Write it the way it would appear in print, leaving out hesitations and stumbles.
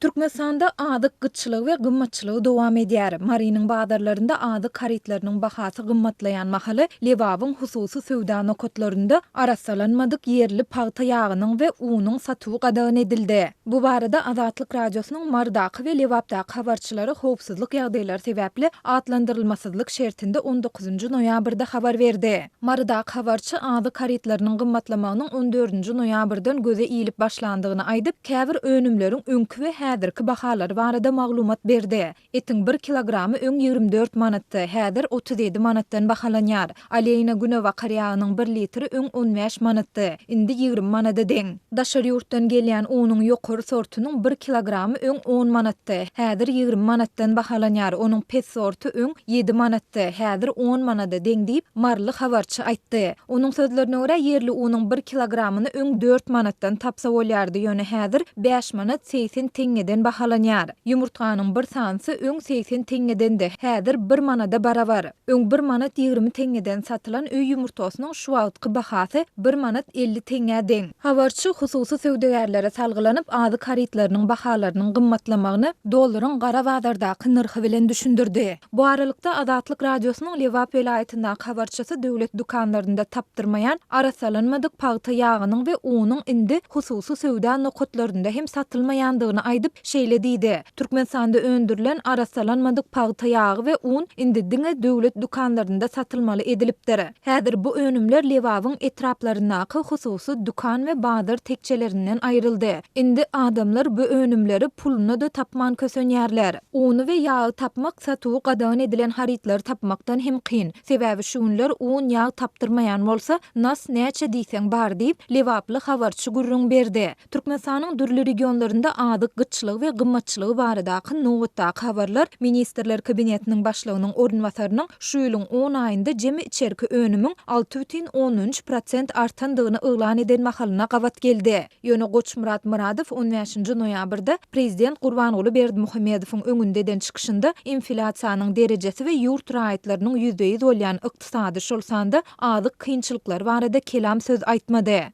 Türkmenistanda adyk gyçylyk we gymmatçylygy dowam edýär. Marinin bazarlarynda adyk karitlarynyň bahasy gymmatlaýan mahaly Lewabyň hususy söwda nokatlarynda arasalanmadyk yerli paýta ýagynyň we unyň satygy gadagan edildi. Bu barada Azatlyk radiosynyň Mardaky we Lewapdaky habarçylary howpsuzlyk ýagdaýlary sebäpli atlandyrylmasyzlyk şertinde 19-njy noýabrda habar berdi. Mardaky habarçy adyk karitlarynyň gymmatlamagynyň 14-nji noýabrdan göze iýilip başlandygyny aýdyp, käbir önümleriň öňkü we häzirki bahalary barada maglumat berdi. Etiň 1 kilogramy öň 24 manatdy, häzir 37 manatdan bahalanýar. Aleyna Günewa karyagynyň 1 litri öň 15 manatdy, indi 20 manada deň. Daşary ýurtdan gelýän unyň ýokary sortunyň 1 kilogramy öň 10 manatdy, häzir 20 manatdan bahalanýar. Onuň pes sortu öň 7 manatdy, häzir 10 manada deň diýip marly habarçy aýtdy. Onuň sözlerine görä yerli unyň 1 kilogramyny öň 4 manatdan tapsa bolýardy, ýöne häzir 5 manat 80 teňeden bahalanýar. Ýumurtganyň bir sansy öň 80 teňedendi, häzir 1 manada barabar. Öň 1 manat 20 teňeden satylan öý ýumurtasynyň şu wagtky bahasy 1 manat 50 teňe deň. Habarçy hususy söwdegärlere salgylanyp adyk karitlarynyň bahalarynyň gymmatlamagyny dollaryň gara bazardaky nyrhy bilen düşündirdi. Bu aralykda Azatlyk radiosynyň Lewap welaýatyndaky habarçysy döwlet dukanlarynda tapdyrmaýan arasalanmadyk paýta ýagynyň we unyň indi hususy söwda nokatlarynda hem satylmaýandygyny aýdyp şeýle diýdi. Türkmenistanda öndürilen arasalanmadyk paýta ýagy we un indi diňe döwlet dukanlarynda satylmaly edilipdir. Häzir bu önümler Lewabyň etraplaryndaky hususy dukan we bazar tekçelerinden aýryldy. Indi adamlar bu önümleri puluna da tapman kösenýärler. Uny we ýagy tapmak satygy gadagan edilen haritler tapmakdan hem kyn. Sebäbi şunlar un ýag tapdyrmaýan bolsa, nas näçe diýseň bar diýip Lewaply habarçy gurrun berdi. Türkmenistanyň dürli regionlarynda adyk gyçylyk we gymmatçylygy baradaky nowatdaky habarlar Ministrler Kabinetiniň başlygynyň ornwasarynyň şu ýylyň 10 aýynda jemi içerki önümiň 6,13% artandygyny yglan eden mahalyna gabat geldi. Ýöne Goçmurat Muradow 15-nji noýabrda Prezident Gurbanuly Berdimuhammedowyň öňünde eden çykyşynda inflasiýanyň derejesi we ýurt raýatlarynyň %100 bolýan ykdysady şolsanda adyk kynçylyklar barada kelam söz aýtmady.